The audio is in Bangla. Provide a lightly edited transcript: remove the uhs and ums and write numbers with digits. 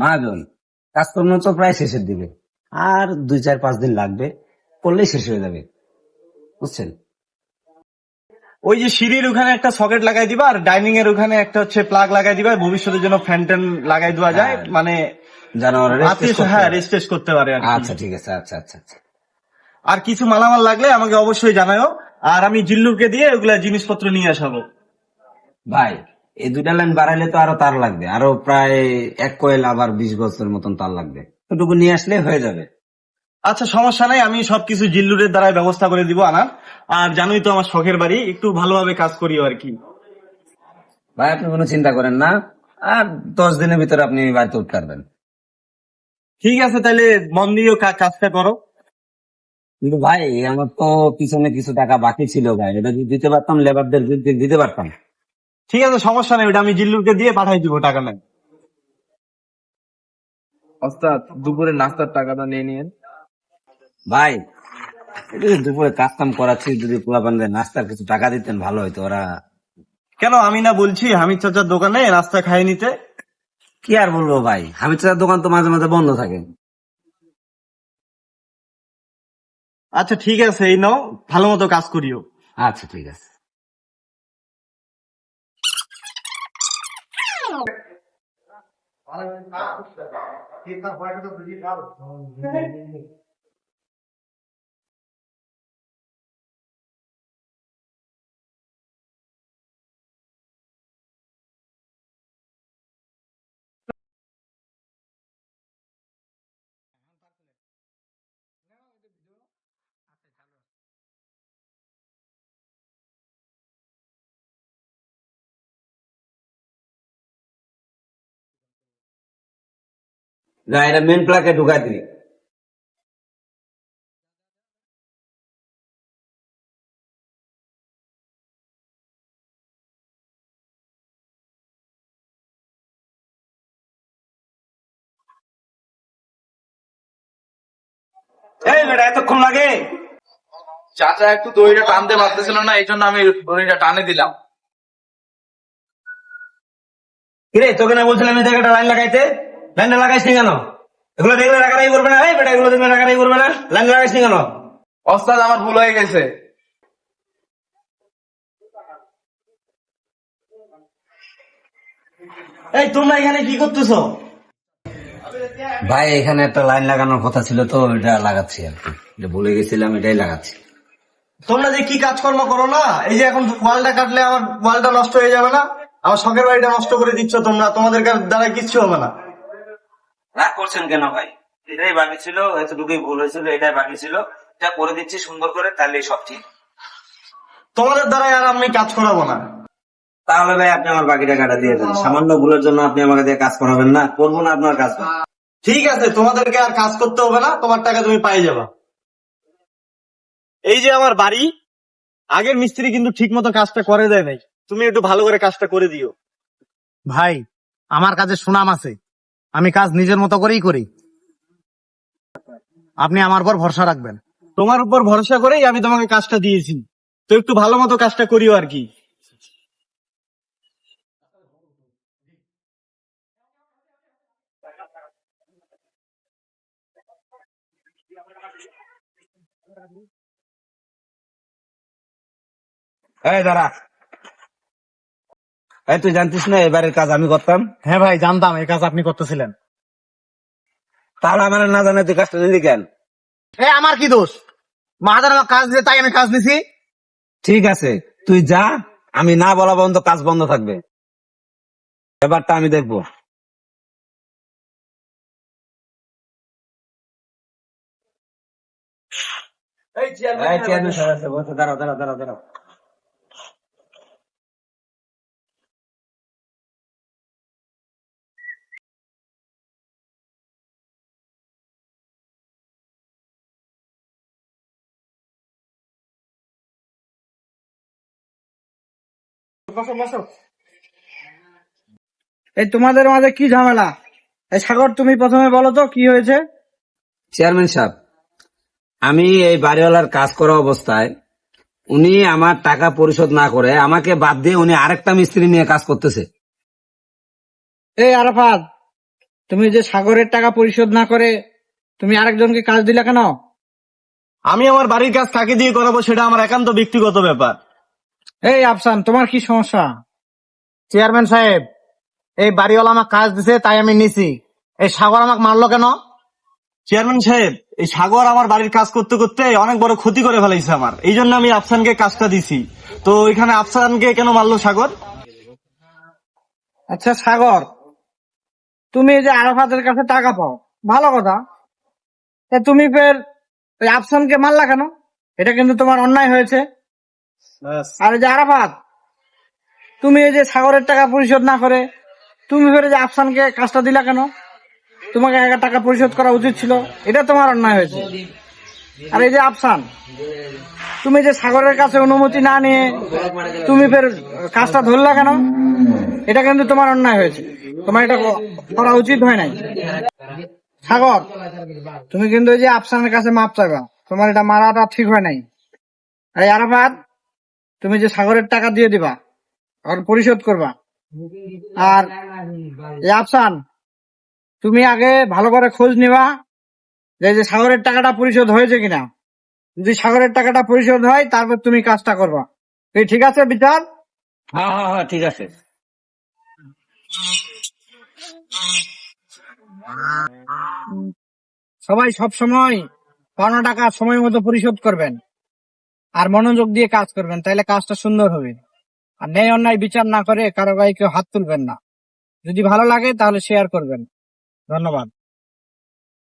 মহাজন, কাজকর্ম তো প্রায় শেষের দিকে, আর 2-4-5 দিন লাগবে, করলেই শেষ হয়ে যাবে, বুঝছেন? ওই যে সিঁড়ির ওখানে একটা সকেট লাগাই দিবা, আর ডাইনিং এর ওখানে একটা হচ্ছে প্লাগ লাগাই দিবা, ভবিষ্যতের জন্য ফ্যান ট্যান লাগাই দেওয়া যায়, হ্যাঁ। মানে জানোয়ারের হ্যাঁ রেস্ট করতে পারে আর কি। আচ্ছা ঠিক আছে, আচ্ছা আচ্ছা আচ্ছা। আর কিছু মালামাল লাগলে আমাকে অবশ্যই জানাও, আর আমি জিল্লুরকে দিয়ে ওগুলা জিনিসপত্র নিয়ে আসাবো। ভাই, এই 2টা লাইন বাড়াইলে তো আরো তার লাগবে, আরো প্রায় 1 কয়েল, আবার 20 গজের মতন তার লাগবে, ওটুকু নিয়ে আসলে হয়ে যাবে। আচ্ছা সমস্যা নাই, আমি সবকিছু জিল্লুরের দ্বারা ব্যবস্থা করে দিব আনার। আর জানোই তো আমার শখের বাড়ি, একটু ভালোভাবে কাজ করিও আর কি। ভাই আপনি কোনো চিন্তা করেন না, আর 10 দিনের ভিতরে আপনি বাড়িতে উঠতে পারবেন। ঠিক আছে, তাহলে মন দিয়েও কাজটা করো। কিন্তু ভাই, আমার তো পিছনে কিছু টাকা বাকি ছিল ভাই, এটা যদি দিতে পারতাম, লেবারদের যদি দিতে পারতাম। ঠিক আছে সমস্যা নেই, ওটা আমি জিল্লুরকে দিয়ে পাঠাই দিব, টাকা নাই। ওস্তাদ, দুপুরে নাস্তার টাকাটা নিয়ে নিয়েন। ভাই, এটা যে দুপুরে কাজ কাম করাচ্ছি, যদি পোলাপানদের নাস্তার কিছু টাকা দিতেন ভালো হইতো। ওরা কেন, আমি না বলছি হামিদ চাচার দোকানে নাস্তা খাই নিতে। কি আর বলবো ভাই, হামিদ চাচার দোকান তো মাঝে মাঝে বন্ধ থাকে। আচ্ছা ঠিক আছে, এই নাও, ভালো মতো কাজ করিও। আচ্ছা ঠিক আছে। যা, এটা মেন প্লাকে ঢুকাই দিবি। এই বেটা, এতক্ষণ লাগে? চাচা একটু দড়িটা টানতে পারতেছিল না, এই জন্য আমি দড়িটা টানে দিলাম। কিরে, তোকে না বলছিলাম এই জায়গাটা লাইন লাগাইতে? লাইনটা লাগাইছি কেন? এগুলো দেখলে রাখারাই করবে না? এই বেটা, এগুলো দেখলে রাখারাই করবে না? লাইন লাগাইছি কেন? ওস্তাদ, আমার ভুল হয়ে গেছে। এই তোমরা এখানে কি করতেছো? ভাই, এখানে একটা লাইন লাগানোর কথা ছিল, তো এটা লাগাচ্ছি আর কি, এটা ভুলে গেছিলাম, এটাই লাগাচ্ছি। তোমরা যে কি কাজকর্ম করো না, এই যে এখন ওয়ালটা কাটলে আমার ওয়ালটা নষ্ট হয়ে যাবে না? আমার শখের বাড়িটা নষ্ট করে দিচ্ছ তোমরা, তোমাদের দ্বারা কিচ্ছু হবে না। রাগ করছেন কেন ভাই? এটাই বাকি ছিল, এতটুকুই ভুল হয়েছিল, এটাই বাকি ছিল, এটা করে দিচ্ছি সুন্দর করে, তাহলে সব ঠিক। তোমাদের দ্বারাই আর আমি কাজ করাবো না। তাহলে ভাই আপনি আমার বাকিটা কাটা দিয়ে দেন, সামান্য ভুলের জন্য আপনি আমাকে দিয়ে কাজ করাবেন না? করবো না আপনার কাজ। ঠিক আছে, তোমাদেরকে আর কাজ করতে হবে না, তোমার টাকা তুমি পাই যাবা। এই যে আমার বাড়ি, আগের মিস্ত্রি কিন্তু ঠিক মতো কাজটা করে দেয় নাই, তুমি একটু ভালো করে কাজটা করে দিও। ভাই, আমার কাজে সুনাম আছে, আমি কাজ নিজের মতো করেই করি, আপনি আমার উপর ভরসা রাখবেন। তোমার উপর ভরসা করেই আমি তোমাকে কাজটা দিয়েছি, তো একটু ভালো মতো কাজটা করিও আর কি। এই দাঁড়া, এই তুই জানতিস না এবারের কাজ আমি করতাম? হ্যাঁ ভাই, জানতাম এই কাজ আপনি করতেছিলেন। তাহলে আমার না জানে তুই কাজটা দিলি কেন? এ আমার কি দোষ? মাহাজার আমার কাজ দিয়ে তাই আমি কাজ নিছি। ঠিক আছে, তুই যা, আমি না বলা পর্যন্ত কাজ বন্ধ থাকবে, এবারটা আমি দেখবো। এই চেয়ারম্যান সাহেব আছে, বসে, দাঁড়াও দাঁড়াও দাঁড়াও দাঁড়াও। এই তোমাদের মাঝে কি ঝামেলা? এই সাগর, তুমি প্রথমে বলো তো কি হয়েছে? চেয়ারম্যান সাহেব, আমি এই বাড়িওয়ালার কাজ করা অবস্থায় উনি আমার টাকা পরিশোধ না করে আমাকে বাদ দিয়ে উনি আরেকটা মিস্ত্রি নিয়ে কাজ করতেছে। এই আরাফাত, তুমি যে সাগরের টাকা পরিশোধ না করে তুমি আরেকজনকে কাজ দিলে কেন? আমি আমার বাড়ির কাজ কাকে দিয়ে করাবো সেটা আমার একান্ত ব্যক্তিগত ব্যাপার। এই আফসান, তোমার কি সমস্যা? চেয়ারম্যান সাহেব, এই বাড়িওয়ালা আমাকে কাজ দিছে তাই আমি নিছি। এই সাগর আমাকে মারলো কেন? চেয়ারম্যান সাহেব, এই সাগর আমার বাড়ির কাজ করতে করতে অনেক বড় ক্ষতি করে ফেলাইছে আমার, এই জন্য আমি আফসানকে কাজটা দিছি। তো এখানে আফসানকে কেন মারলো সাগর? আচ্ছা সাগর, তুমি এই যে আরাফাতের কাছে টাকা পাও, ভালো কথা, তা তুমি ফের ওই আফসানকে মারলা কেন? এটা কিন্তু তোমার অন্যায় হয়েছে। আর এই যে আরাফাত, তুমি এই যে সাগরের টাকা পরিশোধ না করে তুমি ফের এই যে আফসানকে কাজটা দিলা কেন? তোমাকে আগে টাকা পরিশোধ করা উচিত ছিল, এটা তোমার অন্যায় হয়েছে। আর এই যে আফসান, তুমি যে সাগরের কাছে অনুমতি না নিয়ে তুমি ফের কাজটা ধরলা কেন? এটা কিন্তু তোমার অন্যায় হয়েছে, তোমার এটা করা উচিত হয় নাই। সাগর, তুমি কিন্তু এই যে আফসানের কাছে মাপ চাইবা, তোমার এটা মারাটা ঠিক হয় নাই। আর এই আরাফাত, তুমি যে সাগরের টাকা দিয়ে দিবা আর পরিশোধ করবা। আর এই আফসান, তুমি আগে ভালো করে খোঁজ নিবা যে এই যে সাগরের টাকাটা পরিশোধ হয়েছে কিনা। যদি সাগরের টাকাটা পরিশোধ হয় তারপর তুমি কাজটা করবা। এই ঠিক আছে বিচার? হ্যাঁ হ্যাঁ হ্যাঁ, ঠিক আছে। সবাই সব সময় পাওনা টাকা সময় মতো পরিশোধ করবেন আর মনোযোগ দিয়ে কাজ করবেন, তাহলে কাজটা সুন্দর হবে। আর ন্যায় অন্যায় বিচার না করে কারো গায়ে কেউ হাত তুলবেন না। যদি ভালো লাগে তাহলে শেয়ার করবেন। ধন্যবাদ।